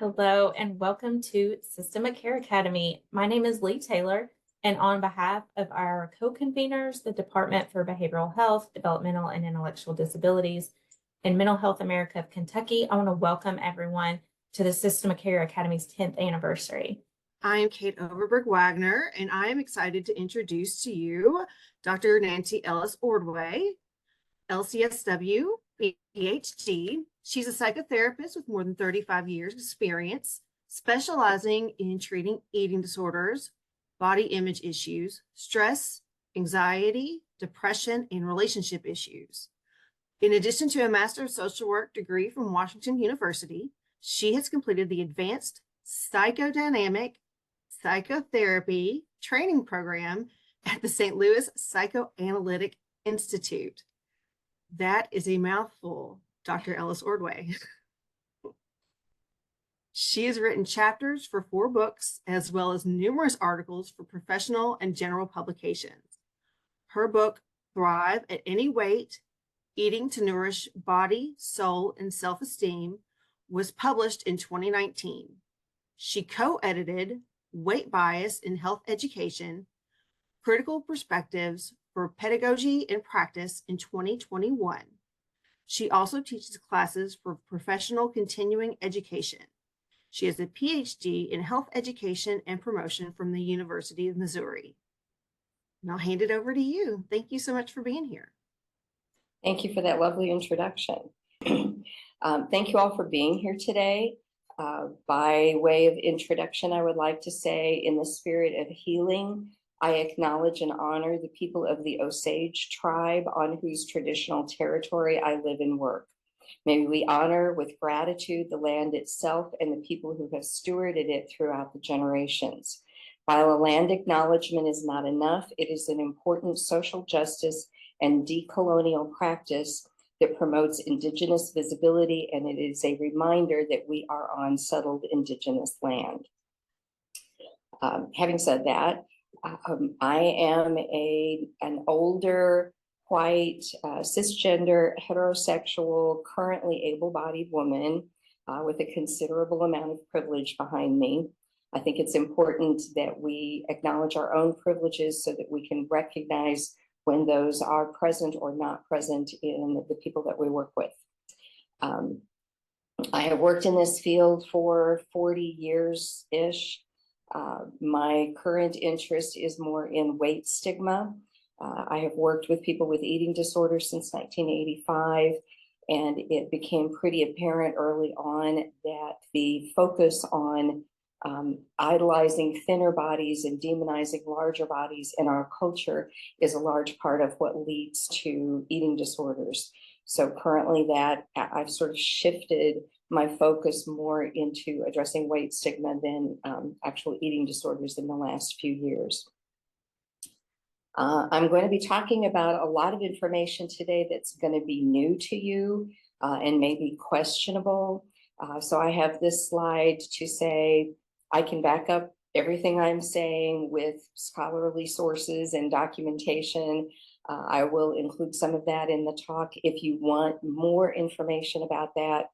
Hello and welcome to Systemic Care Academy. My name is Lee Taylor, and on behalf of our co-conveners, the Department for Behavioral Health, Developmental and Intellectual Disabilities, and Mental Health America of Kentucky, I want to welcome everyone to the Systemic Care Academy's 10th anniversary. I am Kate Overberg Wagner, and I am excited to introduce to you Dr. Nancy Ellis Ordway, LCSW, PhD. She's a psychotherapist with more than 35 years experience, specializing in treating eating disorders, body image issues, stress, anxiety, depression, and relationship issues. In addition to a Master of Social Work degree from Washington University, she has completed the Advanced Psychodynamic Psychotherapy Training Program at the St. Louis Psychoanalytic Institute. That is a mouthful, Dr. Ellis Ordway. She has written chapters for 4 books, as well as numerous articles for professional and general publications. Her book, Thrive at Any Weight, Eating to Nourish Body, Soul, and Self-Esteem, was published in 2019. She co-edited Weight Bias in Health Education, Critical Perspectives for Pedagogy and Practice in 2021. She also teaches classes for professional continuing education. She has a PhD in health education and promotion from the University of Missouri. And I'll hand it over to you. Thank you so much for being here. Thank you for that lovely introduction. Thank you all for being here today. By way of introduction, I would like to say, in the spirit of healing, I acknowledge and honor the people of the Osage tribe on whose traditional territory I live and work. May we honor with gratitude the land itself and the people who have stewarded it throughout the generations. While a land acknowledgement is not enough, it is an important social justice and decolonial practice that promotes Indigenous visibility, and it is a reminder that we are on settled Indigenous land. Having said that, I am an older, white, cisgender, heterosexual, currently able-bodied woman with a considerable amount of privilege behind me. I think it's important that we acknowledge our own privileges so that we can recognize when those are present or not present in the people that we work with. I have worked in this field for 40 years-ish. My current interest is more in weight stigma. I have worked with people with eating disorders since 1985, and it became pretty apparent early on that the focus on idolizing thinner bodies and demonizing larger bodies in our culture is a large part of what leads to eating disorders. So currently that I've sort of shifted my focus more into addressing weight stigma than actual eating disorders in the last few years. I'm going to be talking about a lot of information today that's going to be new to you and maybe questionable. So I have this slide to say I can back up everything I'm saying with scholarly sources and documentation. I will include some of that in the talk. If you want more information about that,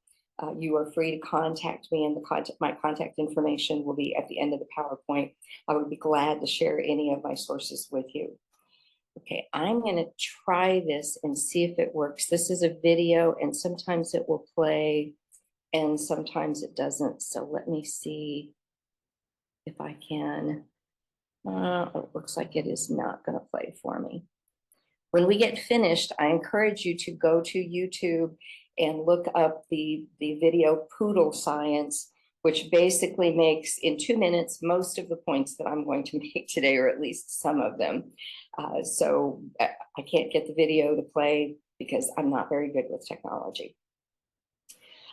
you are free to contact me, and my contact information will be at the end of the PowerPoint. I would be glad to share any of my sources with you. Okay, I'm going to try this and see if it works. This is a video, and sometimes it will play and sometimes it doesn't. So let me see if I can. It looks like it is not going to play for me. When we get finished, I encourage you to go to YouTube and look up the video Poodle Science, which basically makes in 2 minutes most of the points that I'm going to make today, or at least some of them. So I can't get the video to play because I'm not very good with technology.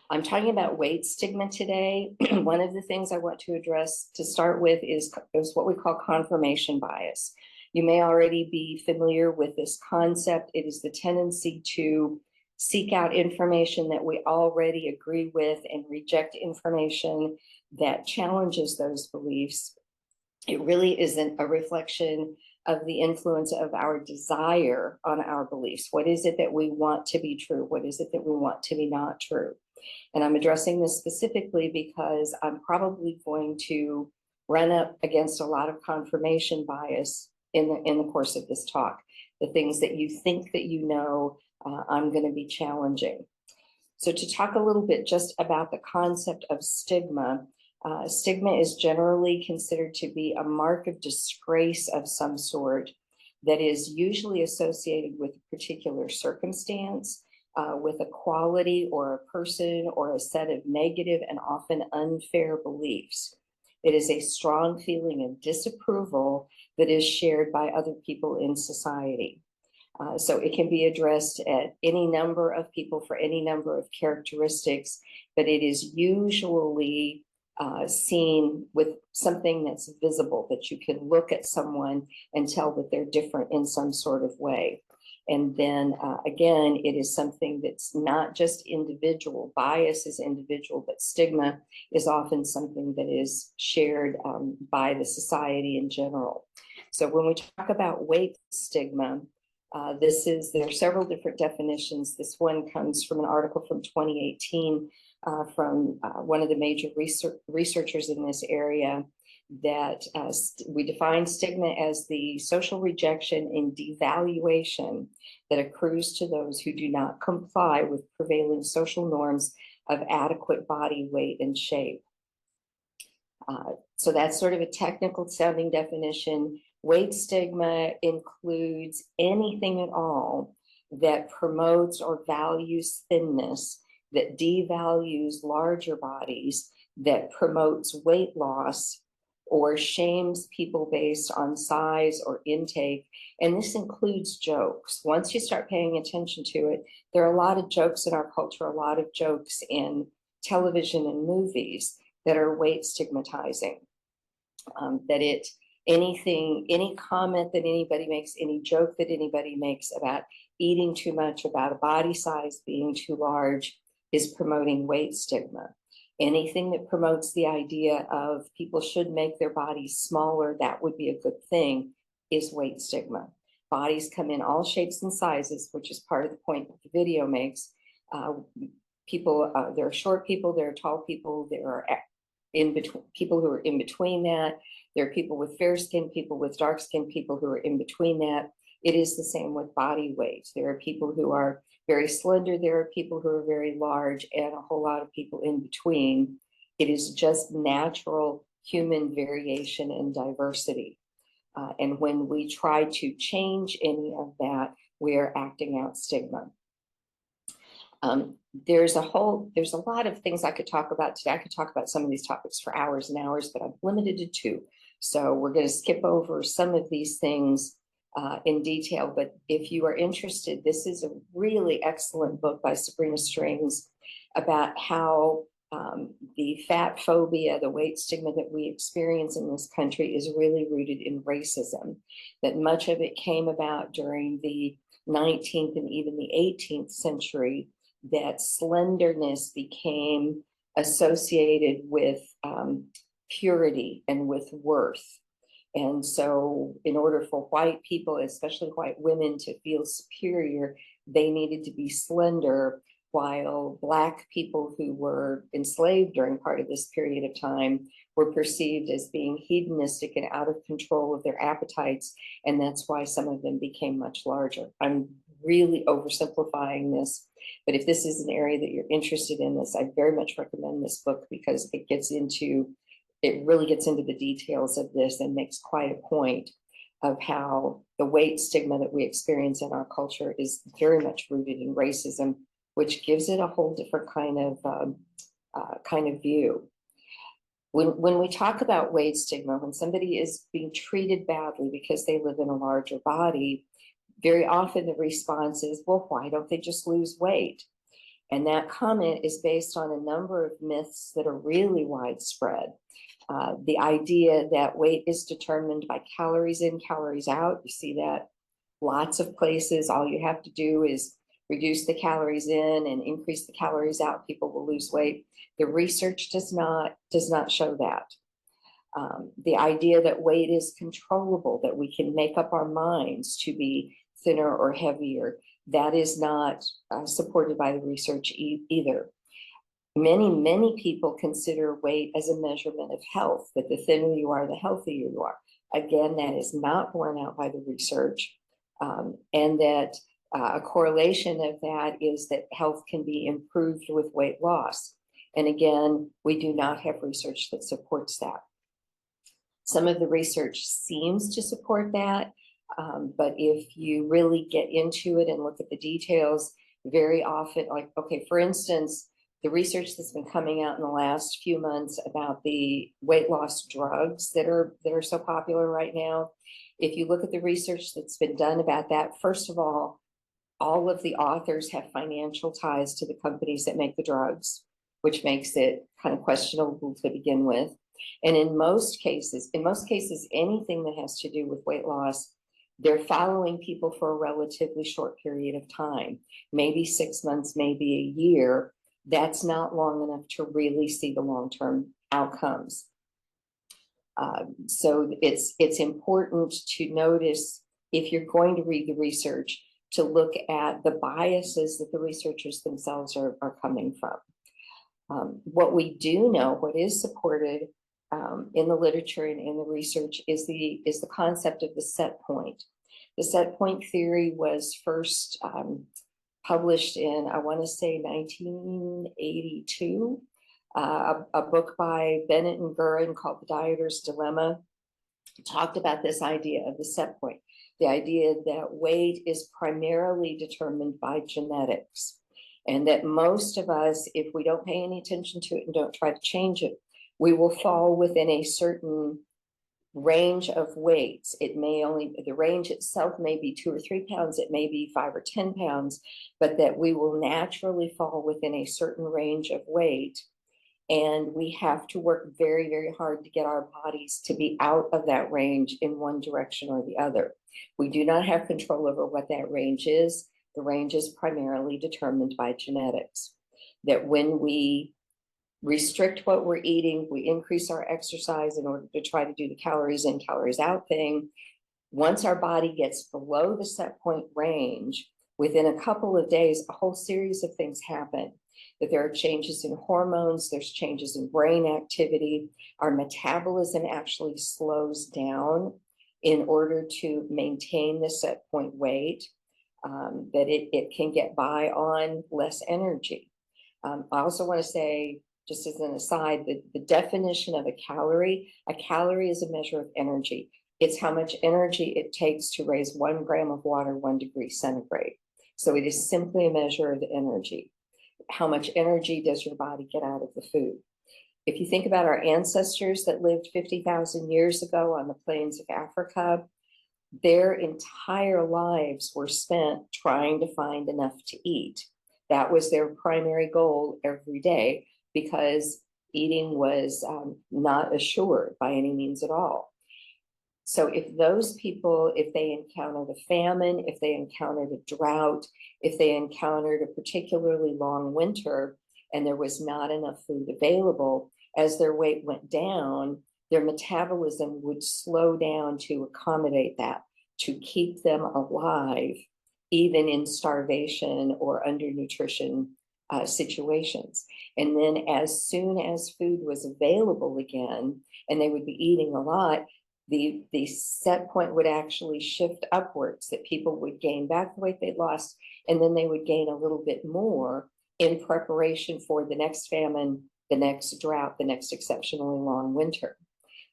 I'm talking about weight stigma today. One of the things I want to address to start with is what we call confirmation bias. You may already be familiar with this concept. It is the tendency to seek out information that we already agree with and reject information that challenges those beliefs. It really isn't a reflection of the influence of our desire on our beliefs. What is it that we want to be true? What is it that we want to be not true? And I'm addressing this specifically because I'm probably going to run up against a lot of confirmation bias in the course of this talk. The things that you think that you know, I'm going to be challenging. So to talk a little bit just about the concept of stigma, stigma is generally considered to be a mark of disgrace of some sort that is usually associated with a particular circumstance, with a quality or a person or a set of negative and often unfair beliefs. It is a strong feeling of disapproval that is shared by other people in society. So it can be addressed at any number of people for any number of characteristics, but it is usually seen with something that's visible, that you can look at someone and tell that they're different in some sort of way. And then again, it is something that's not just individual. Bias is individual, but stigma is often something that is shared by the society in general. So when we talk about weight stigma, there are several different definitions. This one comes from an article from 2018 from one of the major researchers in this area, that we define stigma as the social rejection and devaluation that accrues to those who do not comply with prevailing social norms of adequate body weight and shape. So that's sort of a technical sounding definition. Weight stigma includes anything at all that promotes or values thinness, that devalues larger bodies, that promotes weight loss, or shames people based on size or intake. And this includes jokes. Once you start paying attention to it, there are a lot of jokes in our culture, a lot of jokes in television and movies that are weight stigmatizing. Any comment that anybody makes, any joke that anybody makes about eating too much, about a body size being too large, is promoting weight stigma. Anything that promotes the idea of people should make their bodies smaller, that would be a good thing, is weight stigma. Bodies come in all shapes and sizes, which is part of the point that the video makes. There are short people, there are tall people, there are in between people who are in between that. There are people with fair skin, people with dark skin, people who are in between that. It is the same with body weight. There are people who are very slender. There are people who are very large, and a whole lot of people in between. It is just natural human variation and diversity. And when we try to change any of that, we are acting out stigma. There's a lot of things I could talk about today. I could talk about some of these topics for hours and hours, but I'm limited to 2. So we're going to skip over some of these things in detail. But if you are interested, this is a really excellent book by Sabrina Strings about how the fat phobia, the weight stigma that we experience in this country is really rooted in racism, that much of it came about during the 19th and even the 18th century, that slenderness became associated with purity and with worth. And so in order for white people, especially white women, to feel superior, they needed to be slender, while Black people who were enslaved during part of this period of time were perceived as being hedonistic and out of control of their appetites. And that's why some of them became much larger. I'm really oversimplifying this, but if this is an area that you're interested in this, I very much recommend this book, because it really gets into the details of this and makes quite a point of how the weight stigma that we experience in our culture is very much rooted in racism, which gives it a whole different kind of view. When we talk about weight stigma, when somebody is being treated badly because they live in a larger body, very often the response is, well, why don't they just lose weight? And that comment is based on a number of myths that are really widespread. The idea that weight is determined by calories in, calories out. You see that lots of places. All you have to do is reduce the calories in and increase the calories out. People will lose weight. The research does not show that. The idea that weight is controllable, that we can make up our minds to be thinner or heavier, that is not supported by the research either. Many people consider weight as a measurement of health, that the thinner you are, the healthier you are. Again, that is not borne out by the research, and that a correlation of that is that health can be improved with weight loss. And again, we do not have research that supports that. Some of the research seems to support that, but if you really get into it and look at the details, very often, like, okay, for instance, the research that's been coming out in the last few months about the weight loss drugs that are so popular right now, if you look at the research that's been done about that, first of all of the authors have financial ties to the companies that make the drugs, which makes it kind of questionable to begin with. And in most cases, anything that has to do with weight loss, they're following people for a relatively short period of time, maybe 6 months, maybe a year. That's not long enough to really see the long-term outcomes. So it's important to notice, if you're going to read the research, to look at the biases that the researchers themselves are coming from. What we do know, what is supported in the literature and in the research, is the concept of the set point. The set point theory was first published in, I want to say, 1982, a book by Bennett and Gurin called The Dieter's Dilemma, talked about this idea of the set point, the idea that weight is primarily determined by genetics, and that most of us, if we don't pay any attention to it and don't try to change it, we will fall within a certain range of weights. The range itself may be 2 or 3 pounds, it may be 5 or 10 pounds, but that we will naturally fall within a certain range of weight. And we have to work very, very hard to get our bodies to be out of that range in one direction or the other. We do not have control over what that range is. The range is primarily determined by genetics. That when we restrict what we're eating, we increase our exercise in order to try to do the calories in, calories out thing. Once our body gets below the set point range, within a couple of days, a whole series of things happen. That there are changes in hormones, there's changes in brain activity, our metabolism actually slows down in order to maintain the set point weight. that it can get by on less energy. I also want to say, just as an aside, that the definition of a calorie is a measure of energy. It's how much energy it takes to raise 1 gram of water 1 degree centigrade. So it is simply a measure of energy. How much energy does your body get out of the food? If you think about our ancestors that lived 50,000 years ago on the plains of Africa, their entire lives were spent trying to find enough to eat. That was their primary goal every day, because eating was not assured by any means at all. So if those people, if they encountered a famine, if they encountered a drought, if they encountered a particularly long winter and there was not enough food available, as their weight went down, their metabolism would slow down to accommodate that, to keep them alive, even in starvation or undernutrition situations. And then as soon as food was available again, and they would be eating a lot, the set point would actually shift upwards, that people would gain back the weight they'd lost, and then they would gain a little bit more in preparation for the next famine, the next drought, the next exceptionally long winter.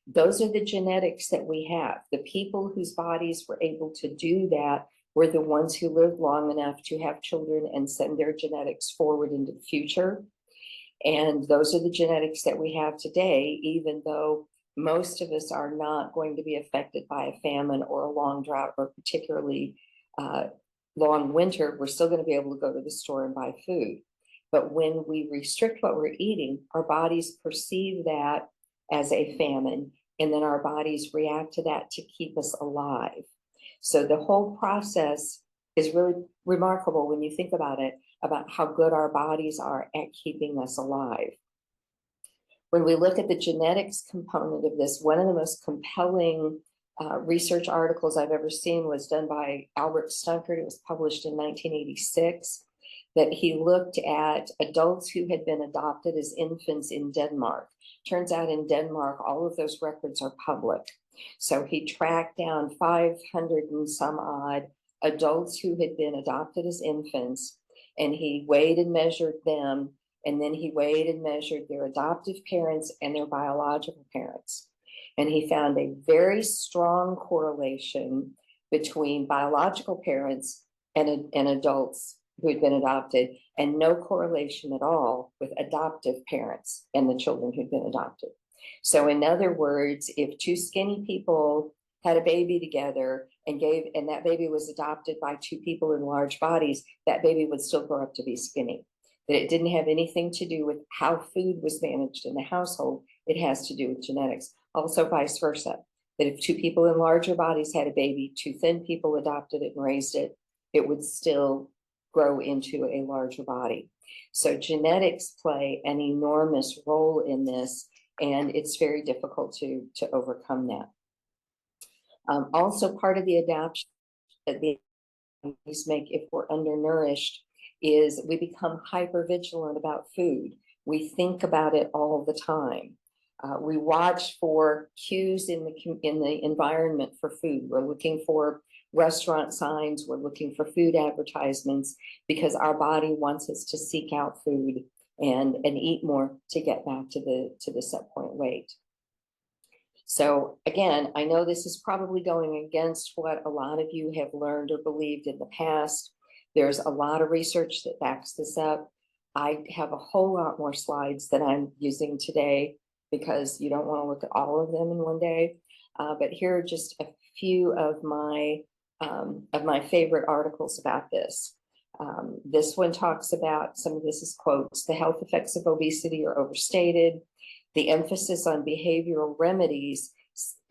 Those are the genetics that we have. The people whose bodies were able to do that were the ones who lived long enough to have children and send their genetics forward into the future. And those are the genetics that we have today, even though most of us are not going to be affected by a famine or a long drought or particularly long winter. We're still going to be able to go to the store and buy food. But when we restrict what we're eating, our bodies perceive that as a famine, and then our bodies react to that to keep us alive. So the whole process is really remarkable when you think about it, about how good our bodies are at keeping us alive. When we look at the genetics component of this, one of the most compelling research articles I've ever seen was done by Albert Stunkert. It was published in 1986, that he looked at adults who had been adopted as infants in Denmark. Turns out in Denmark, all of those records are public. So he tracked down 500 and some odd adults who had been adopted as infants, and he weighed and measured them, and then he weighed and measured their adoptive parents and their biological parents. And he found a very strong correlation between biological parents and adults who had been adopted, and no correlation at all with adoptive parents and the children who'd been adopted. So in other words, if 2 skinny people had a baby together and that baby was adopted by 2 people in large bodies, that baby would still grow up to be skinny. That it didn't have anything to do with how food was managed in the household. It has to do with genetics. Also vice versa, that if 2 people in larger bodies had a baby, 2 thin people adopted it and raised it, it would still grow into a larger body. So genetics play an enormous role in this, and it's very difficult to overcome that. Also, part of the adaptation that the bodies make if we're undernourished is we become hypervigilant about food. We think about it all the time. We watch for cues in the environment for food. We're looking for restaurant signs. We're looking for food advertisements because our body wants us to seek out food and eat more to get back to the set point weight. So again, I know this is probably going against what a lot of you have learned or believed in the past. There's a lot of research that backs this up. I have a whole lot more slides that I'm using today because you don't want to look at all of them in one day. But here are just a few of my favorite articles about this. This one talks about, some of this is quotes, the health effects of obesity are overstated. The emphasis on behavioral remedies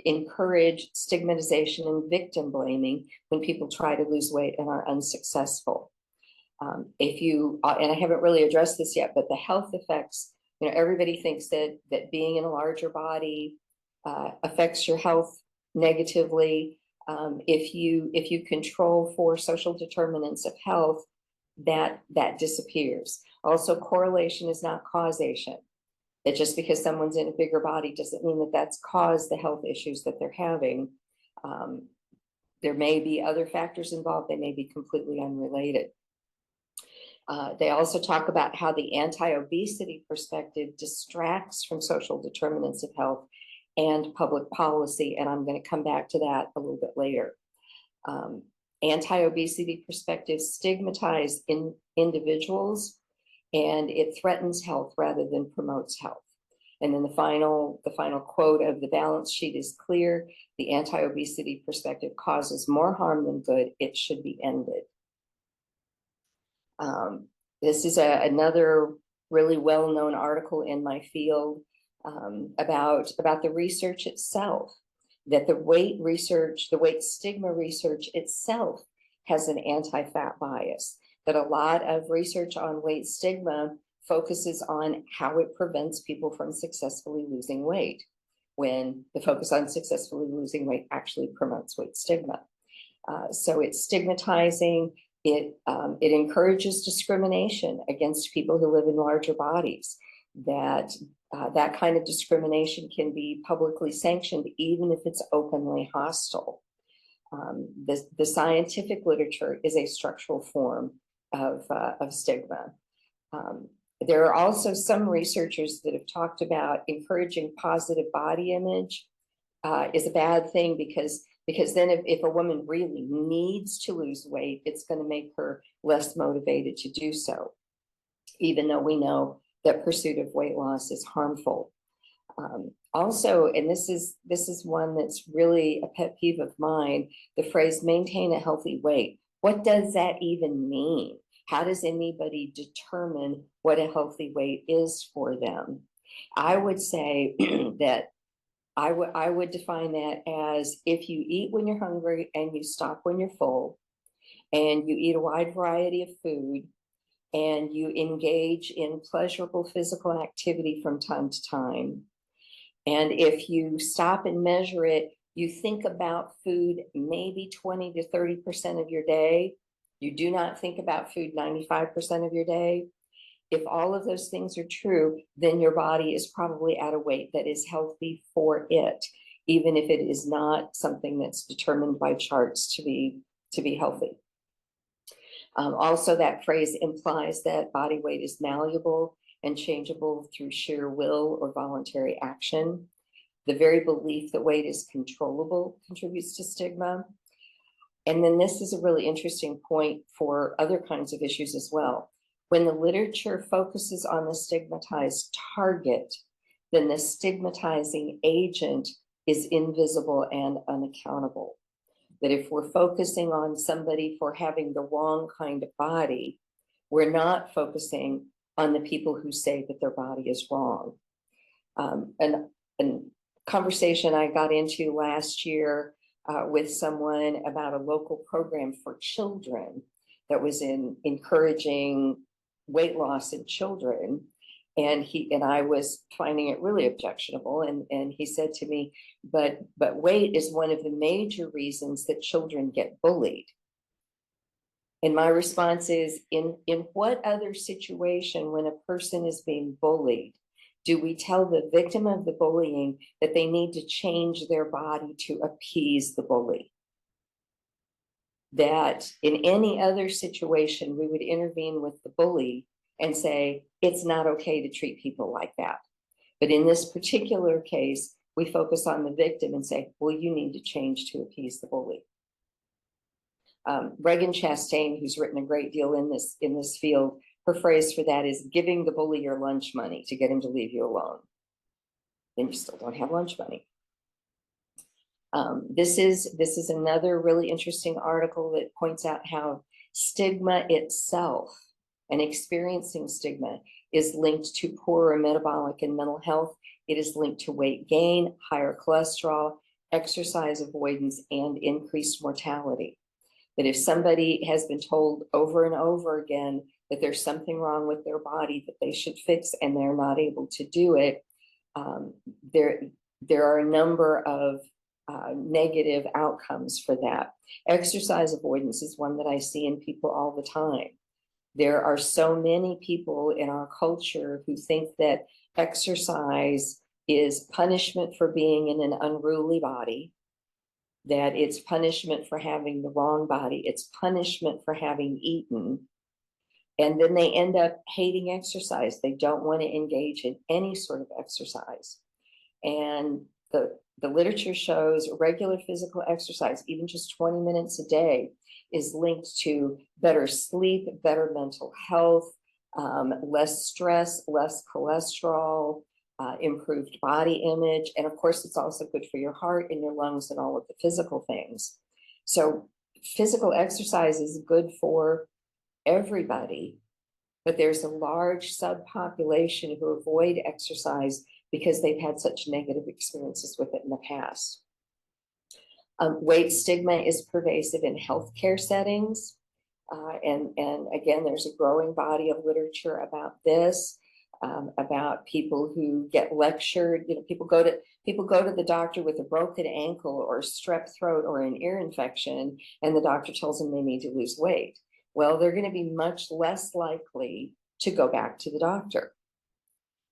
encourage stigmatization and victim blaming when people try to lose weight and are unsuccessful. And I haven't really addressed this yet, but the health effects, everybody thinks that being in a larger body affects your health negatively. If you control for social determinants of health, that disappears. Also, correlation is not causation. That just because someone's in a bigger body doesn't mean that that's caused the health issues that they're having. There may be other factors involved. They may be completely unrelated. They also talk about how the anti-obesity perspective distracts from social determinants of health and public policy, and I'm going to come back to that a little bit later. Anti-obesity perspectives stigmatize individuals, and it threatens health rather than promotes health. And then the final quote of the balance sheet is clear: the anti-obesity perspective causes more harm than good. It should be ended. This is another really well-known article in my field about the research itself, that the weight stigma research itself has an anti-fat bias, that a lot of research on weight stigma focuses on how it prevents people from successfully losing weight, when the focus on successfully losing weight actually promotes weight stigma. So it's stigmatizing. It encourages discrimination against people who live in larger bodies. That kind of discrimination can be publicly sanctioned, even if it's openly hostile. The scientific literature is a structural form of stigma. There are also some researchers that have talked about encouraging positive body image is a bad thing, because then if a woman really needs to lose weight, it's going to make her less motivated to do so, even though we know that pursuit of weight loss is harmful. Also, and this is one that's really a pet peeve of mine, the phrase maintain a healthy weight. What does that even mean? How does anybody determine what a healthy weight is for them? I would say that I would define that as if you eat when you're hungry and you stop when you're full, and you eat a wide variety of food, and you engage in pleasurable physical activity from time to time. And if you stop and measure it, you think about food maybe 20 to 30% of your day. You do not think about food 95% of your day. If all of those things are true, then your body is probably at a weight that is healthy for it, even if it is not something that's determined by charts to be healthy. Also, that phrase implies that body weight is malleable and changeable through sheer will or voluntary action. The very belief that weight is controllable contributes to stigma. And then this is a really interesting point for other kinds of issues as well. When the literature focuses on the stigmatized target, then the stigmatizing agent is invisible and unaccountable. That if we're focusing on somebody for having the wrong kind of body, we're not focusing on the people who say that their body is wrong. And conversation I got into last year with someone about a local program for children that was encouraging weight loss in children. And I was finding it really objectionable. And he said to me, but weight is one of the major reasons that children get bullied. And my response is, in what other situation when a person is being bullied, do we tell the victim of the bullying that they need to change their body to appease the bully? That in any other situation, we would intervene with the bully and say, it's not okay to treat people like that. But in this particular case, we focus on the victim and say, well, you need to change to appease the bully. Regan Chastain, who's written a great deal in this field, her phrase for that is giving the bully your lunch money to get him to leave you alone. Then you still don't have lunch money. This is another really interesting article that points out how stigma itself and experiencing stigma is linked to poorer metabolic and mental health. It is linked to weight gain, higher cholesterol, exercise avoidance, and increased mortality. That if somebody has been told over and over again that there's something wrong with their body that they should fix and they're not able to do it, there are a number of negative outcomes for that. Exercise avoidance is one that I see in people all the time. There are so many people in our culture who think that exercise is punishment for being in an unruly body, that it's punishment for having the wrong body, it's punishment for having eaten. And then they end up hating exercise. They don't want to engage in any sort of exercise. And the literature shows regular physical exercise, even just 20 minutes a day, is linked to better sleep, better mental health, less stress, less cholesterol, improved body image. And of course, it's also good for your heart and your lungs and all of the physical things. So physical exercise is good for everybody, but there's a large subpopulation who avoid exercise because they've had such negative experiences with it in the past. Weight stigma is pervasive in healthcare settings. And again, there's a growing body of literature about this, about people who get lectured. You know, people go to the doctor with a broken ankle or strep throat or an ear infection, and the doctor tells them they need to lose weight. Well, they're going to be much less likely to go back to the doctor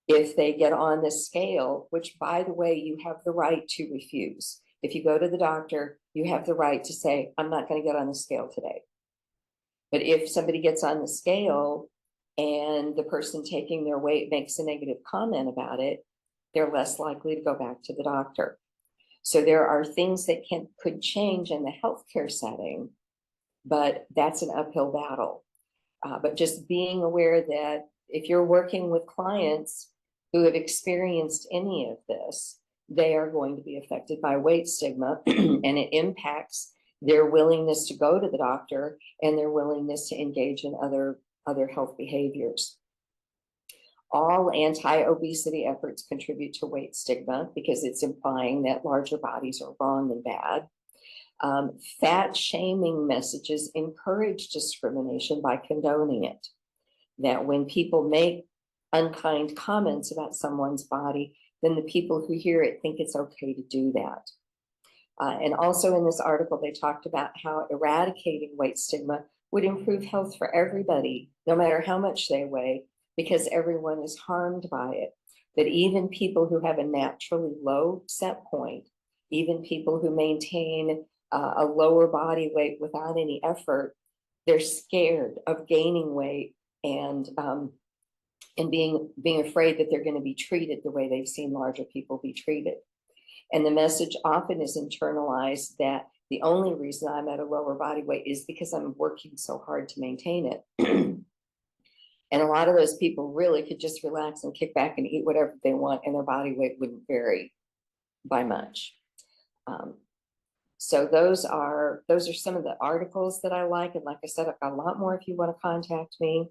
if they get on the scale, which, by the way, you have the right to refuse. If you go to the doctor, you have the right to say, I'm not going to get on the scale today. But if somebody gets on the scale and the person taking their weight makes a negative comment about it, they're less likely to go back to the doctor. So there are things that could change in the healthcare setting, but that's an uphill battle. But just being aware that if you're working with clients who have experienced any of this, they are going to be affected by weight stigma, and it impacts their willingness to go to the doctor and their willingness to engage in other health behaviors. All anti-obesity efforts contribute to weight stigma because it's implying that larger bodies are wrong and bad. Fat shaming messages encourage discrimination by condoning it. That when people make unkind comments about someone's body, then the people who hear it think it's okay to do that. And also in this article, they talked about how eradicating weight stigma would improve health for everybody, no matter how much they weigh, because everyone is harmed by it. That even people who have a naturally low set point, even people who maintain a lower body weight without any effort, they're scared of gaining weight and being afraid that they're going to be treated the way they've seen larger people be treated. And the message often is internalized that the only reason I'm at a lower body weight is because I'm working so hard to maintain it. And a lot of those people really could just relax and kick back and eat whatever they want, and their body weight wouldn't vary by much. So those are some of the articles that I like. And like I said, I've got a lot more if you want to contact me.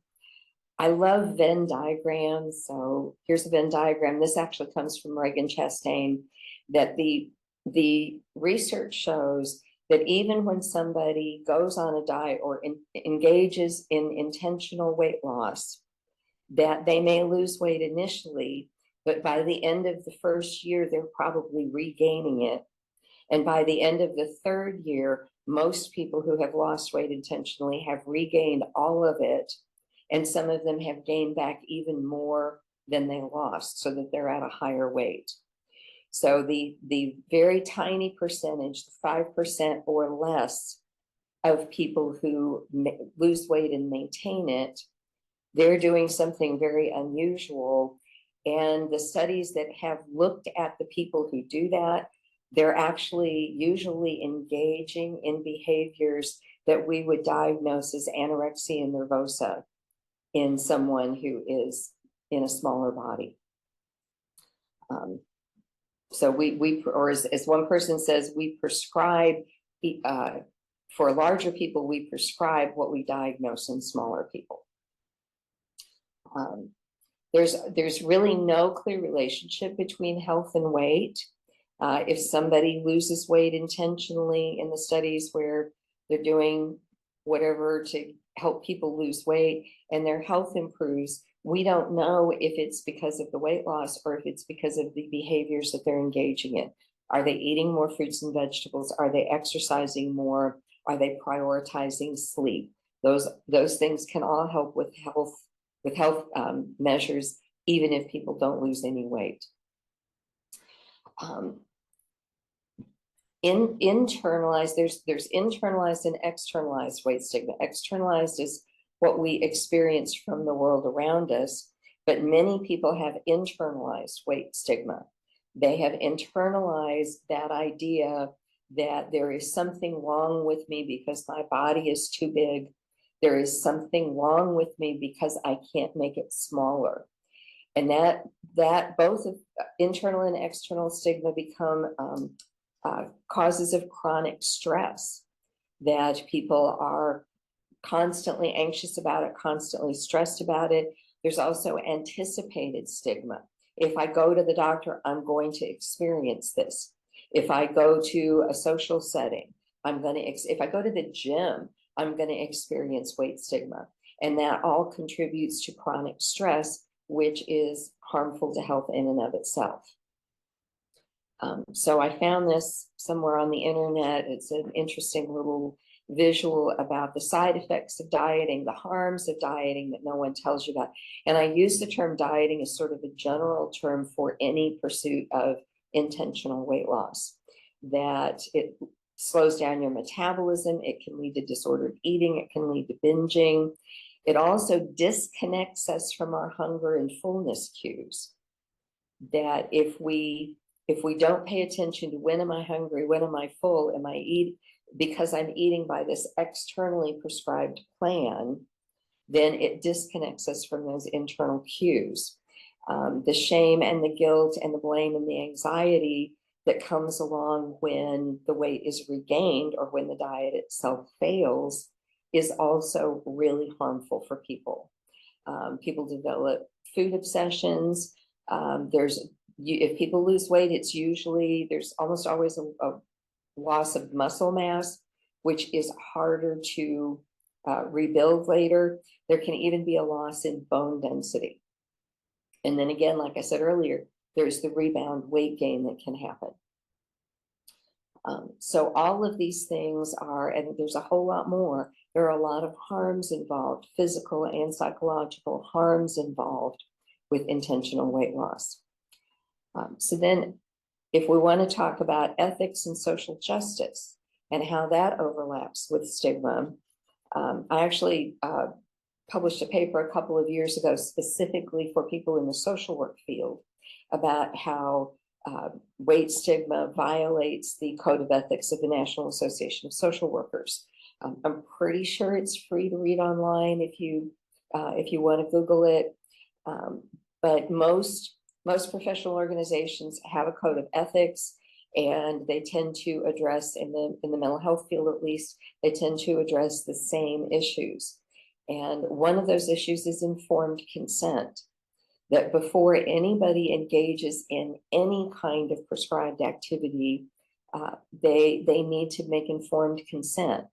I love Venn diagrams. So here's a Venn diagram. This actually comes from Reagan Chastain, that the research shows that even when somebody goes on a diet or engages in intentional weight loss, that they may lose weight initially, but by the end of the first year, they're probably regaining it. And by the end of the third year, most people who have lost weight intentionally have regained all of it. And some of them have gained back even more than they lost, so that they're at a higher weight. So the very tiny percentage, 5% or less of people who lose weight and maintain it, they're doing something very unusual. And the studies that have looked at the people who do that, they're actually usually engaging in behaviors that we would diagnose as anorexia nervosa in someone who is in a smaller body. So or as one person says, we prescribe, for larger people, we prescribe what we diagnose in smaller people. There's really no clear relationship between health and weight. If somebody loses weight intentionally in the studies where they're doing whatever to help people lose weight and their health improves, we don't know if it's because of the weight loss or if it's because of the behaviors that they're engaging in. Are they eating more fruits and vegetables? Are they exercising more? Are they prioritizing sleep? Those things can all help with health measures, even if people don't lose any weight. internalized, there's internalized and externalized weight stigma. Externalized is what we experience from the world around us, but many people have internalized weight stigma. They have internalized that idea that there is something wrong with me because my body is too big. There is something wrong with me because I can't make it smaller. And that both of internal and external stigma become causes of chronic stress, that people are constantly anxious about it, constantly stressed about it. There's also anticipated stigma. If I go to the doctor, I'm going to experience this. If I go to a social setting, if I go to the gym, I'm going to experience weight stigma. And that all contributes to chronic stress, which is harmful to health in and of itself. So I found this somewhere on the internet. It's an interesting little visual about the side effects of dieting, the harms of dieting that no one tells you about. And I use the term dieting as sort of a general term for any pursuit of intentional weight loss, that it slows down your metabolism. It can lead to disordered eating. It can lead to binging. It also disconnects us from our hunger and fullness cues, that if we don't pay attention to when am I hungry, when am I full, am I eat because I'm eating by this externally prescribed plan, then it disconnects us from those internal cues. The shame and the guilt and the blame and the anxiety that comes along when the weight is regained or when the diet itself fails is also really harmful for people. People develop food obsessions. If people lose weight, it's usually, there's almost always a loss of muscle mass, which is harder to rebuild later. There can even be a loss in bone density. And then again, like I said earlier, there's the rebound weight gain that can happen. So all of these things are, and there's a whole lot more, there are a lot of harms involved, physical and psychological harms involved with intentional weight loss. So then if we want to talk about ethics and social justice and how that overlaps with stigma, I actually published a paper a couple of years ago specifically for people in the social work field about how weight stigma violates the code of ethics of the National Association of Social Workers. I'm pretty sure it's free to read online if you want to Google it. But most professional organizations have a code of ethics, and they tend to address, in the mental health field at least, they tend to address the same issues. And one of those issues is informed consent, that before anybody engages in any kind of prescribed activity, they need to make informed consent.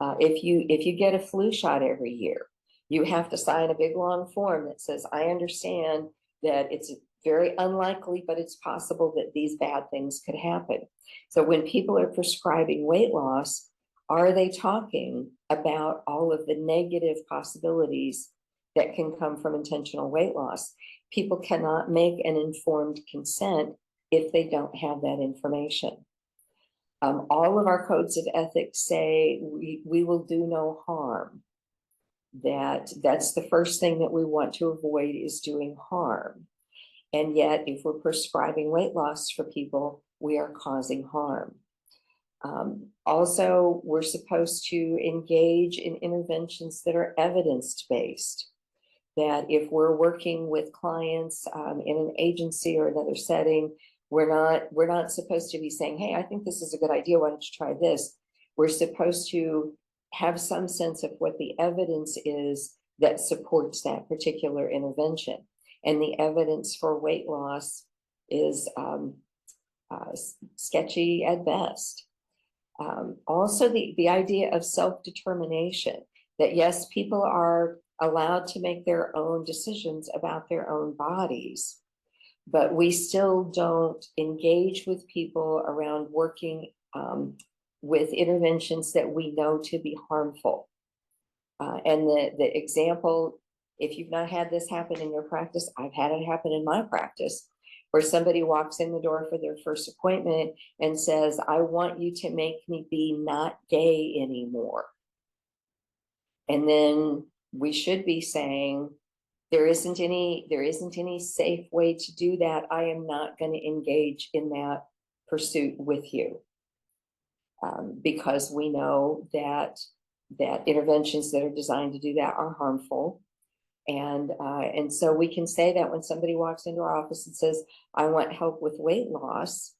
If you get a flu shot every year, you have to sign a big long form that says, I understand that it's very unlikely, but it's possible that these bad things could happen. So when people are prescribing weight loss, are they talking about all of the negative possibilities that can come from intentional weight loss? People cannot make an informed consent if they don't have that information. All of our codes of ethics say we will do no harm. That's the first thing that we want to avoid, is doing harm. And yet, if we're prescribing weight loss for people, we are causing harm. Also, we're supposed to engage in interventions that are evidence-based. That if we're working with clients in an agency or another setting, we're not supposed to be saying, hey, I think this is a good idea, why don't you try this? We're supposed to have some sense of what the evidence is that supports that particular intervention. And the evidence for weight loss is sketchy at best. Also, the idea of self-determination, that yes, people are allowed to make their own decisions about their own bodies, but we still don't engage with people around working with interventions that we know to be harmful. And the example, if you've not had this happen in your practice, I've had it happen in my practice, Where somebody walks in the door for their first appointment and says, I want you to make me be not gay anymore. And then we should be saying, there isn't any safe way to do that. I am not going to engage in that pursuit with you. Because we know that interventions that are designed to do that are harmful. And so we can say that when somebody walks into our office and says, I want help with weight loss,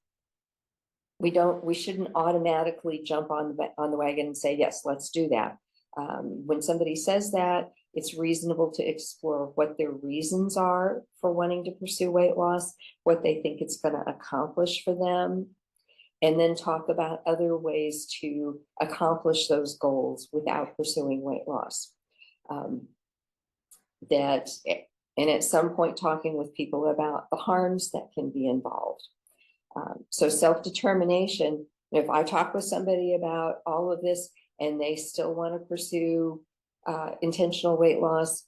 we shouldn't automatically jump on the wagon and say, yes, let's do that. When somebody says that, it's reasonable to explore what their reasons are for wanting to pursue weight loss, what they think it's going to accomplish for them, and then talk about other ways to accomplish those goals without pursuing weight loss. And at some point talking with people about the harms that can be involved. So self-determination, if I talk with somebody about all of this and they still want to pursue intentional weight loss,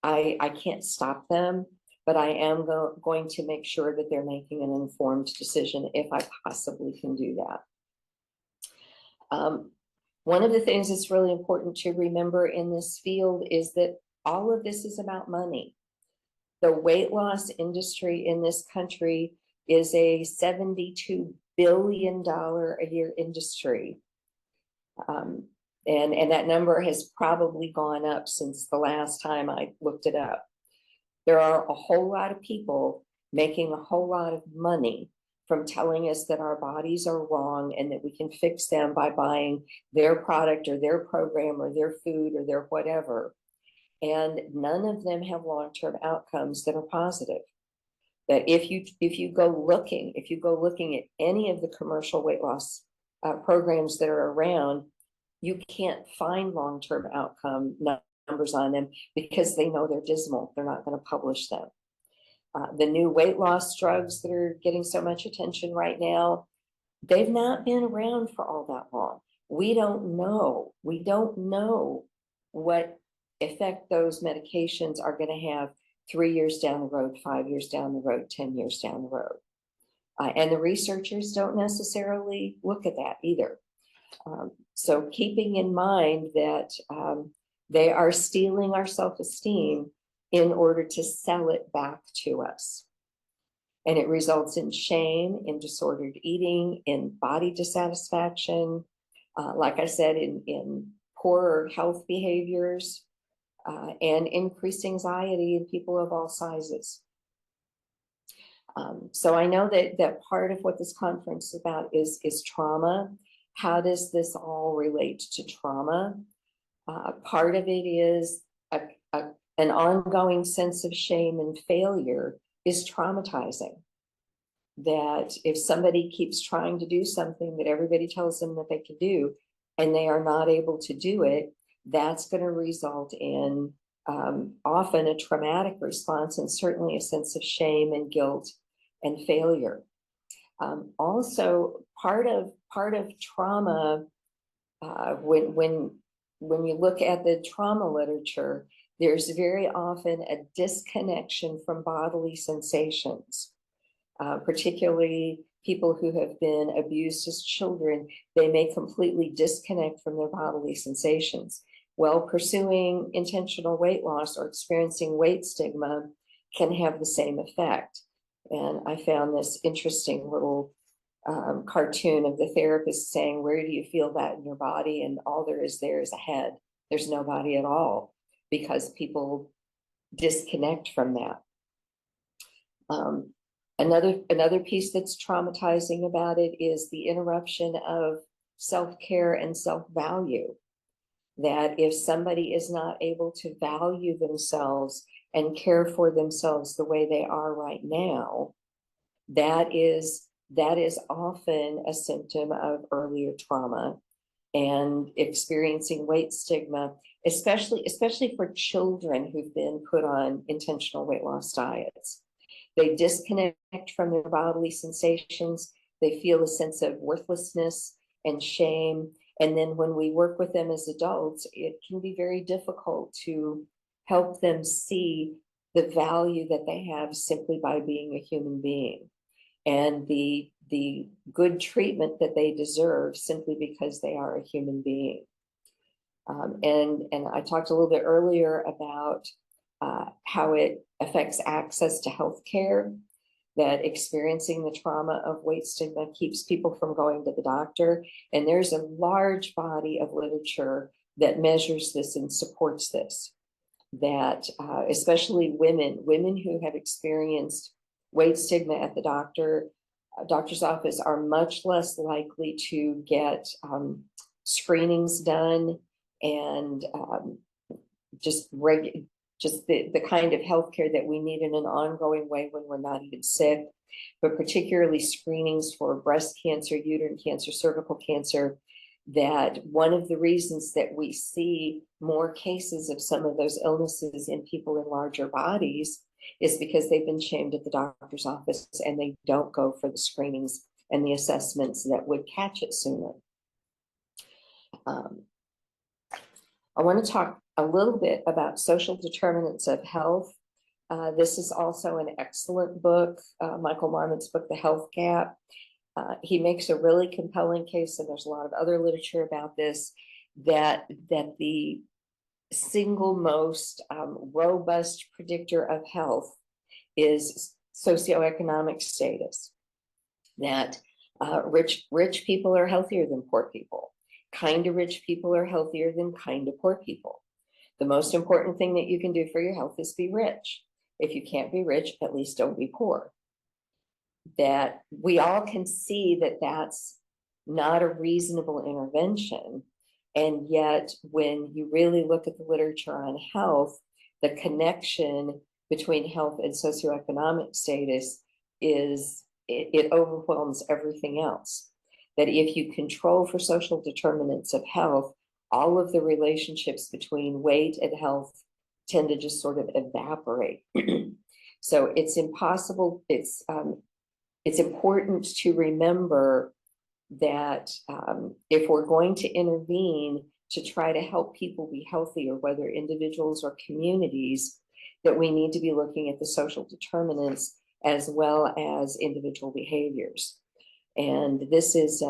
I can't stop them, but I am going to make sure that they're making an informed decision if I possibly can do that. One of the things that's really important to remember in this field is that all of this is about money. The weight loss industry in this country is a $72 billion a year industry. And that number has probably gone up since the last time I looked it up. There are a whole lot of people making a whole lot of money from telling us that our bodies are wrong and that we can fix them by buying their product or their program or their food or their whatever. And none of them have long-term outcomes that are positive. That if you go looking at any of the commercial weight loss programs that are around, you can't find long-term outcome numbers on them because they know they're dismal. They're not going to publish them. The new weight loss drugs that are getting so much attention right now, they've not been around for all that long. We don't know what effect those medications are going to have 3 years down the road, 5 years down the road, 10 years down the road. And the researchers don't necessarily look at that either. So keeping in mind that they are stealing our self-esteem in order to sell it back to us. And it results in shame, in disordered eating, in body dissatisfaction, like I said, in poorer health behaviors, and increased anxiety in people of all sizes. So I know that part of what this conference is about is trauma. How does this all relate to trauma? Part of it is an ongoing sense of shame and failure is traumatizing. That if somebody keeps trying to do something that everybody tells them that they can do, and they are not able to do it, that's going to result in often a traumatic response and certainly a sense of shame and guilt and failure. Also, part of trauma, when you look at the trauma literature, there's very often a disconnection from bodily sensations, particularly people who have been abused as children. They may completely disconnect from their bodily sensations. Well, pursuing intentional weight loss or experiencing weight stigma can have the same effect. And I found this interesting little cartoon of the therapist saying, where do you feel that in your body? And all there is a head. There's no body at all, because people disconnect from that. Another piece that's traumatizing about it is the interruption of self-care and self-value. That if somebody is not able to value themselves and care for themselves the way they are right now, that is often a symptom of earlier trauma and experiencing weight stigma, especially for children who've been put on intentional weight loss diets. They disconnect from their bodily sensations. They feel a sense of worthlessness and shame. And then when we work with them as adults, it can be very difficult to help them see the value that they have simply by being a human being, and the good treatment that they deserve simply because they are a human being. And I talked a little bit earlier about how it affects access to health care, that experiencing the trauma of weight stigma keeps people from going to the doctor. And there's a large body of literature that measures this and supports this, that especially women who have experienced weight stigma at the doctor's office are much less likely to get screenings done, and just the kind of healthcare that we need in an ongoing way when we're not even sick, but particularly screenings for breast cancer, uterine cancer, cervical cancer, that one of the reasons that we see more cases of some of those illnesses in people in larger bodies is because they've been shamed at the doctor's office and they don't go for the screenings and the assessments that would catch it sooner. I want to talk a little bit about social determinants of health. This is also an excellent book, Michael Marmon's book, The Health Gap. He makes a really compelling case, and there's a lot of other literature about this, that the single most robust predictor of health is socioeconomic status. That rich people are healthier than poor people. Kind of rich people are healthier than kind of poor people. The most important thing that you can do for your health is be rich. If you can't be rich, at least don't be poor. That we all can see that that's not a reasonable intervention. And yet, when you really look at the literature on health, the connection between health and socioeconomic status it overwhelms everything else. That if you control for social determinants of health, all of the relationships between weight and health tend to just sort of evaporate. So it's impossible, it's important to remember that if we're going to intervene to try to help people be healthier, whether individuals or communities, that we need to be looking at the social determinants as well as individual behaviors. And this is,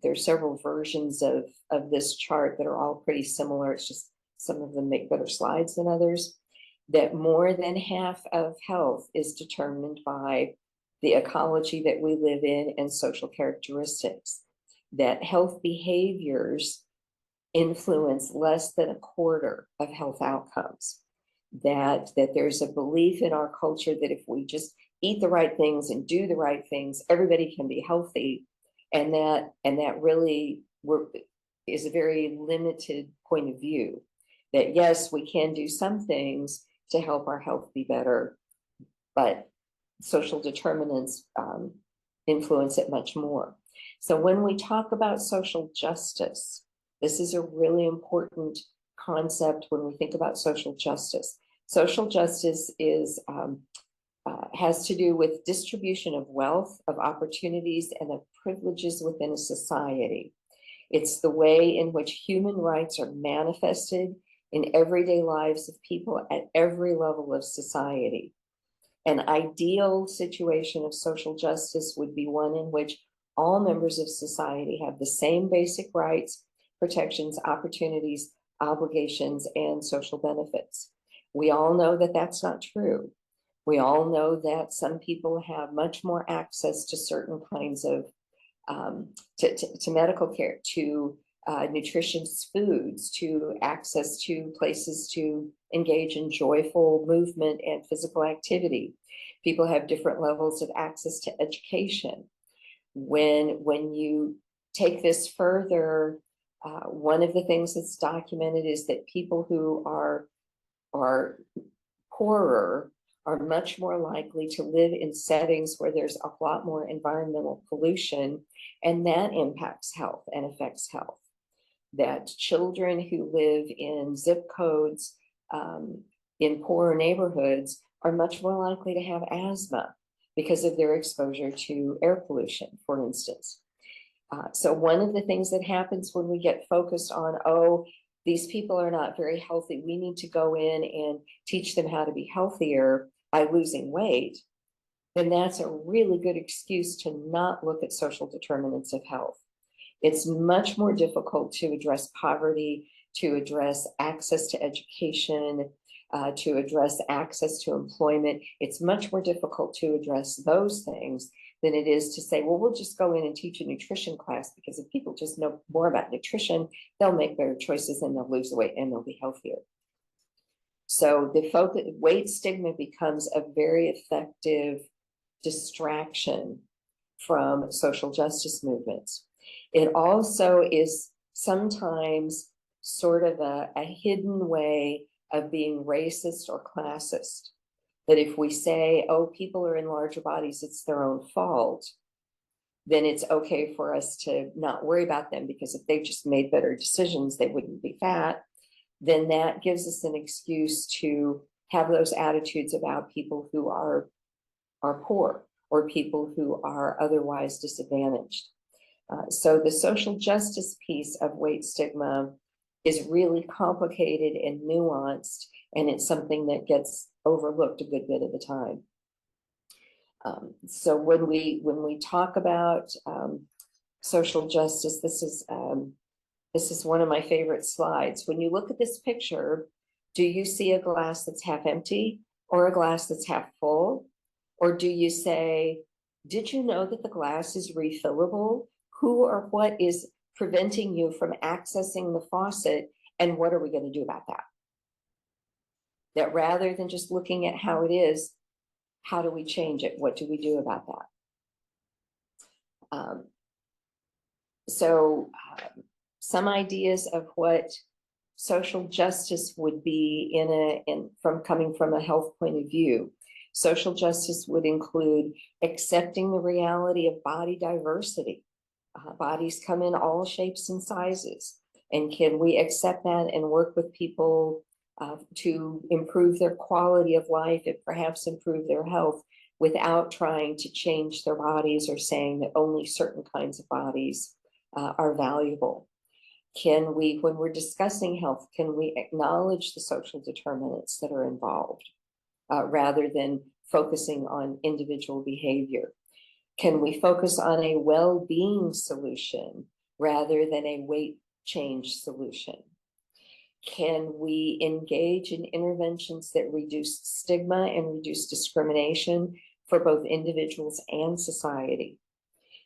there's several versions of this chart that are all pretty similar. It's just some of them make better slides than others. That more than half of health is determined by the ecology that we live in and social characteristics. That health behaviors influence less than a quarter of health outcomes. That there's a belief in our culture that if we just eat the right things and do the right things, everybody can be healthy. And that really is a very limited point of view. That yes, we can do some things to help our health be better, but social determinants influence it much more. So when we talk about social justice, this is a really important concept when we think about social justice. Social justice is has to do with distribution of wealth, of opportunities, and of privileges within a society. It's the way in which human rights are manifested in everyday lives of people at every level of society. An ideal situation of social justice would be one in which all members of society have the same basic rights, protections, opportunities, obligations, and social benefits. We all know that that's not true. We all know that some people have much more access to certain kinds of to medical care, to nutritious foods, to access to places to engage in joyful movement and physical activity. People have different levels of access to education. When you take this further, one of the things that's documented is that people who are poorer are much more likely to live in settings where there's a lot more environmental pollution, and that impacts health and affects health. That children who live in zip codes in poorer neighborhoods are much more likely to have asthma because of their exposure to air pollution, for instance. So one of the things that happens when we get focused on, oh, these people are not very healthy. We need to go in and teach them how to be healthier by losing weight, then that's a really good excuse to not look at social determinants of health. It's much more difficult to address poverty, to address access to education, to address access to employment. It's much more difficult to address those things than it is to say, well, we'll just go in and teach a nutrition class, because if people just know more about nutrition, they'll make better choices and they'll lose weight and they'll be healthier. So the focus, weight stigma becomes a very effective distraction from social justice movements. It also is sometimes sort of a hidden way of being racist or classist. That if we say, oh, people are in larger bodies, it's their own fault, then it's okay for us to not worry about them, because if they just made better decisions, they wouldn't be fat. Then that gives us an excuse to have those attitudes about people who are poor or people who are otherwise disadvantaged. So the social justice piece of weight stigma is really complicated and nuanced, and it's something that gets overlooked a good bit of the time. So when we talk about social justice, this is one of my favorite slides. When you look at this picture, do you see a glass that's half empty or a glass that's half full? Or do you say, did you know that the glass is refillable? Who or what is preventing you from accessing the faucet, and what are we going to do about that? That rather than just looking at how it is, how do we change it? What do we do about that? Some ideas of what social justice would be coming from a health point of view. Social justice would include accepting the reality of body diversity. Bodies come in all shapes and sizes. And can we accept that and work with people to improve their quality of life and perhaps improve their health without trying to change their bodies or saying that only certain kinds of bodies are valuable? Can we, when we're discussing health, can we acknowledge the social determinants that are involved rather than focusing on individual behavior? Can we focus on a well-being solution rather than a weight change solution? Can we engage in interventions that reduce stigma and reduce discrimination for both individuals and society?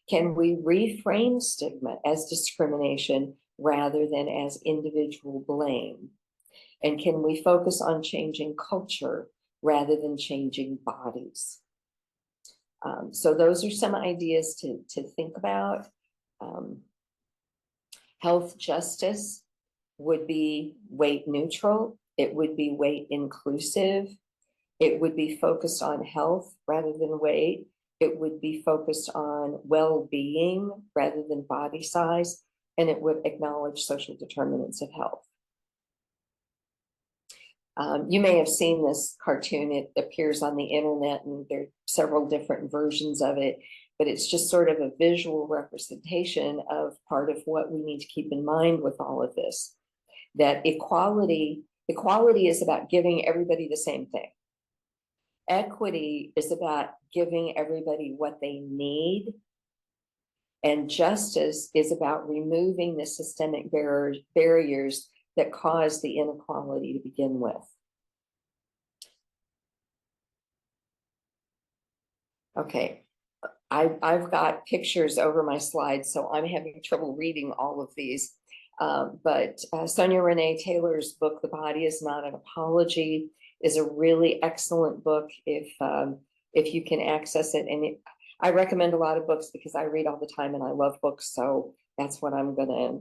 Can we reframe stigma as discrimination rather than as individual blame? And can we focus on changing culture rather than changing bodies? So those are some ideas to think about. Health justice would be weight neutral. It would be weight inclusive. It would be focused on health rather than weight. It would be focused on well-being rather than body size. And it would acknowledge social determinants of health. You may have seen this cartoon. It appears on the internet, and there are several different versions of it, but it's just sort of a visual representation of part of what we need to keep in mind with all of this. That equality is about giving everybody the same thing. Equity is about giving everybody what they need. And justice is about removing the systemic barriers that cause the inequality to begin with. Okay, I've got pictures over my slides, so I'm having trouble reading all of these. But Sonia Renee Taylor's book, The Body Is Not an Apology, is a really excellent book if you can access it. And I recommend a lot of books because I read all the time and I love books, so that's what I'm gonna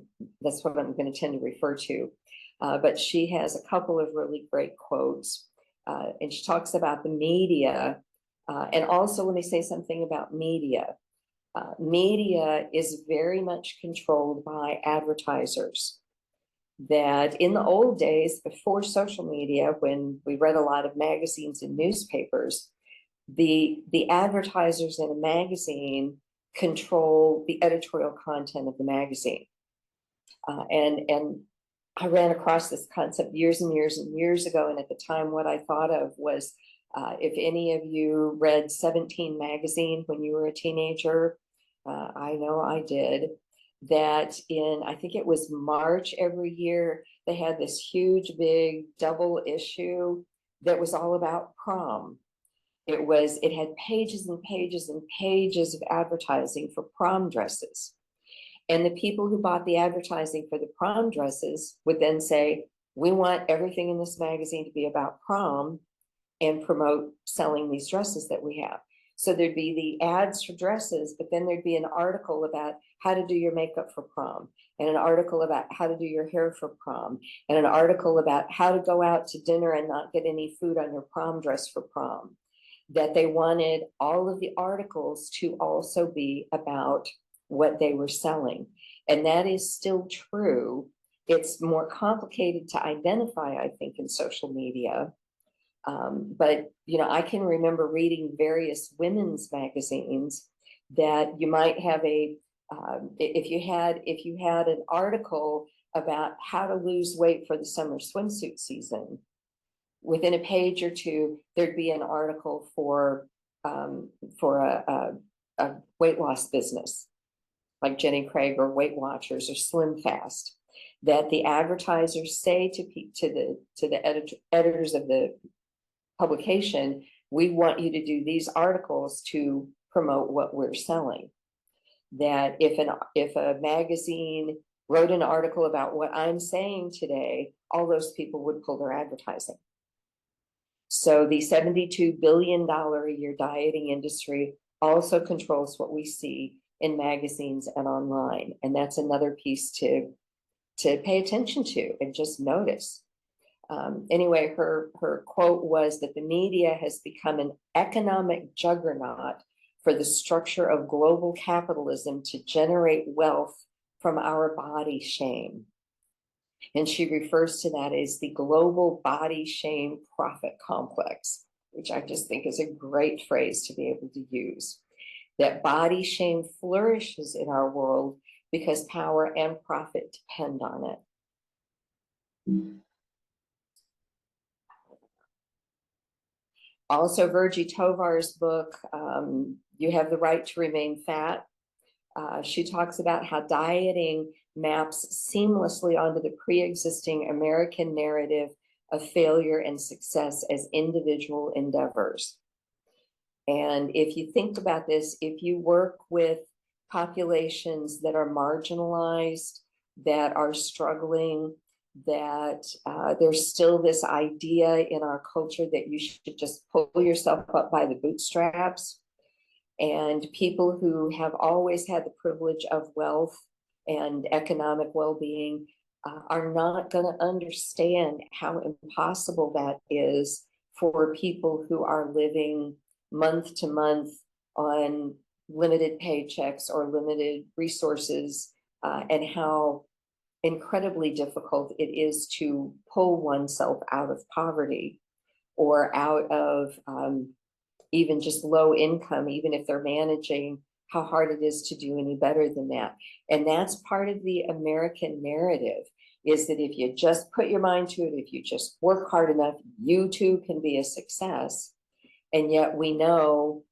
tend to refer to. But she has a couple of really great quotes, and she talks about the media, and also when they say something about media, media is very much controlled by advertisers. That in the old days, before social media, when we read a lot of magazines and newspapers, the advertisers in a magazine control the editorial content of the magazine. And I ran across this concept years and years and years ago. And at the time, what I thought of was if any of you read 17 magazine when you were a teenager, I know I did, that in, I think it was March every year, they had this huge, big double issue that was all about prom. It had pages and pages and pages of advertising for prom dresses. And the people who bought the advertising for the prom dresses would then say, we want everything in this magazine to be about prom and promote selling these dresses that we have. So there'd be the ads for dresses, but then there'd be an article about how to do your makeup for prom, and an article about how to do your hair for prom, and an article about how to go out to dinner and not get any food on your prom dress for prom. That they wanted all of the articles to also be about what they were selling. And that is still true. It's more complicated to identify, I think, in social media. But I can remember reading various women's magazines that you might have if you had an article about how to lose weight for the summer swimsuit season, within a page or two, there'd be an article for a weight loss business like Jenny Craig or Weight Watchers or Slim Fast, that the advertisers say to the editors of the publication, we want you to do these articles to promote what we're selling. That if a magazine wrote an article about what I'm saying today, all those people would pull their advertising. So the $72 billion a year dieting industry also controls what we see in magazines and online. And that's another piece to pay attention to and just notice. Anyway, her quote was that the media has become an economic juggernaut for the structure of global capitalism to generate wealth from our body shame. And she refers to that as the global body shame profit complex, which I just think is a great phrase to be able to use. That body shame flourishes in our world because power and profit depend on it. Also, Virgie Tovar's book, You Have the Right to Remain Fat. She talks about how dieting maps seamlessly onto the pre-existing American narrative of failure and success as individual endeavors. And if you think about this, if you work with populations that are marginalized, that are struggling, that there's still this idea in our culture that you should just pull yourself up by the bootstraps. And people who have always had the privilege of wealth and economic well-being are not going to understand how impossible that is for people who are living month to month on limited paychecks or limited resources, and how incredibly difficult it is to pull oneself out of poverty or out of even just low income, even if they're managing, how hard it is to do any better than that. And that's part of the American narrative, is that if you just put your mind to it, if you just work hard enough, you too can be a success. And yet we know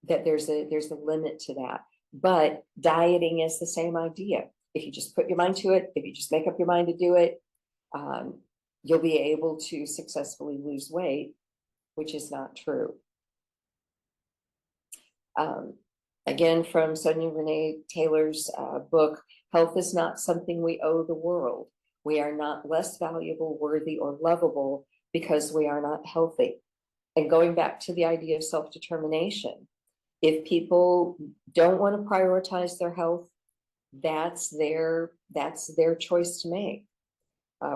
that there's a limit to that. But dieting is the same idea. If you just put your mind to it, if you just make up your mind to do it, you'll be able to successfully lose weight, which is not true. Again, from Sonia Renee Taylor's book, Health is Not Something We Owe the World. We are not less valuable, worthy, or lovable because we are not healthy. And going back to the idea of self-determination, if people don't want to prioritize their health, that's their choice to make.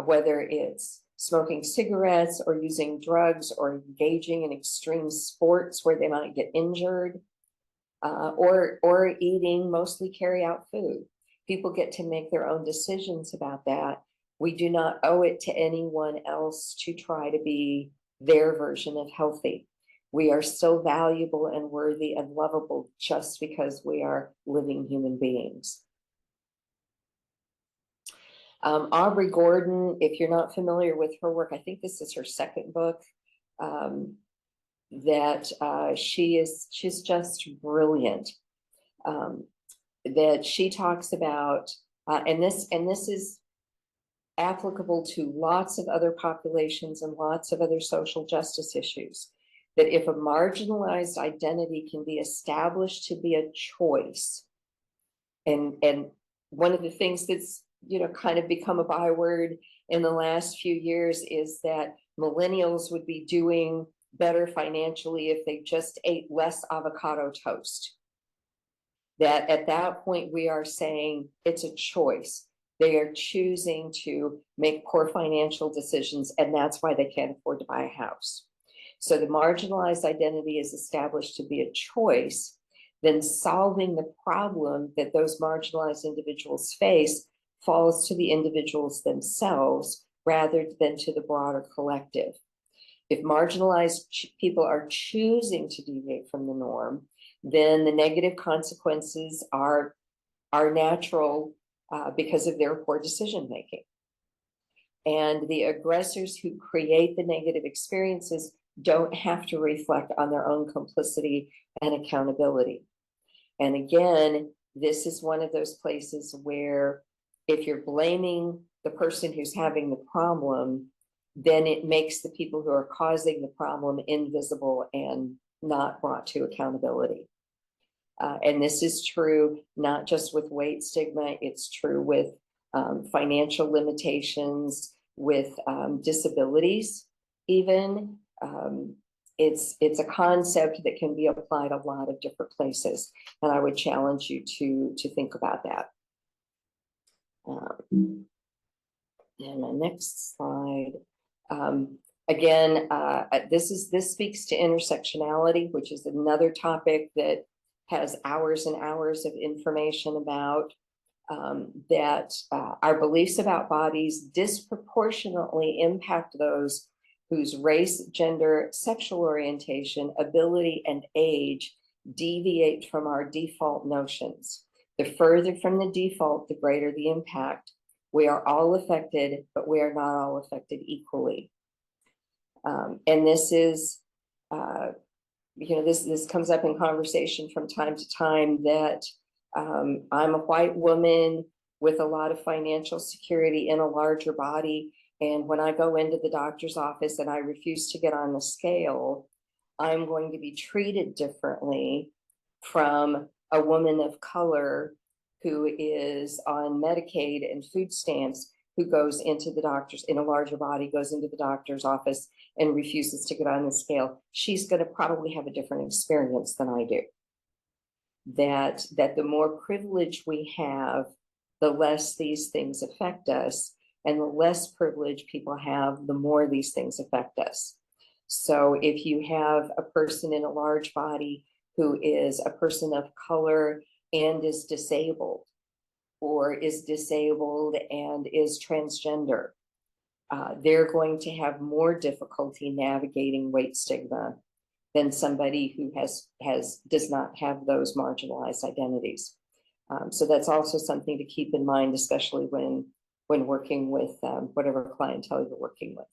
Whether it's smoking cigarettes or using drugs or engaging in extreme sports where they might get injured, or eating mostly carry-out food. People get to make their own decisions about that. We do not owe it to anyone else to try to be their version of healthy. We are still valuable and worthy and lovable just because we are living human beings. Aubrey Gordon, if you're not familiar with her work, I think this is her second book. She's just brilliant. That she talks about, and this is applicable to lots of other populations and lots of other social justice issues, that if a marginalized identity can be established to be a choice, and one of the things that's kind of become a byword in the last few years is that millennials would be doing better financially if they just ate less avocado toast. That at that point we are saying it's a choice. They are choosing to make poor financial decisions, and that's why they can't afford to buy a house. So the marginalized identity is established to be a choice, then solving the problem that those marginalized individuals face falls to the individuals themselves rather than to the broader collective. If marginalized people are choosing to deviate from the norm, then the negative consequences are natural because of their poor decision making. And the aggressors who create the negative experiences don't have to reflect on their own complicity and accountability. And again, this is one of those places where if you're blaming the person who's having the problem, then it makes the people who are causing the problem invisible and not brought to accountability. And this is true not just with weight stigma, it's true with financial limitations, with disabilities even. It's a concept that can be applied a lot of different places, and I would challenge you to think about that. And my next slide. Again, this speaks to intersectionality, which is another topic that has hours and hours of information about that our beliefs about bodies disproportionately impact those whose race, gender, sexual orientation, ability, and age deviate from our default notions. The further from the default, the greater the impact. We are all affected, but we are not all affected equally. And this is, this comes up in conversation from time to time that I'm a white woman with a lot of financial security in a larger body. And when I go into the doctor's office and I refuse to get on the scale, I'm going to be treated differently from a woman of color who is on Medicaid and food stamps, who goes into the doctor's, in a larger body, goes into the doctor's office and refuses to get on the scale. She's going to probably have a different experience than I do. That the more privilege we have, the less these things affect us. And the less privilege people have, the more these things affect us. So if you have a person in a large body who is a person of color and is disabled, or is disabled and is transgender, they're going to have more difficulty navigating weight stigma than somebody who does not have those marginalized identities. So that's also something to keep in mind, especially when working with whatever clientele you're working with.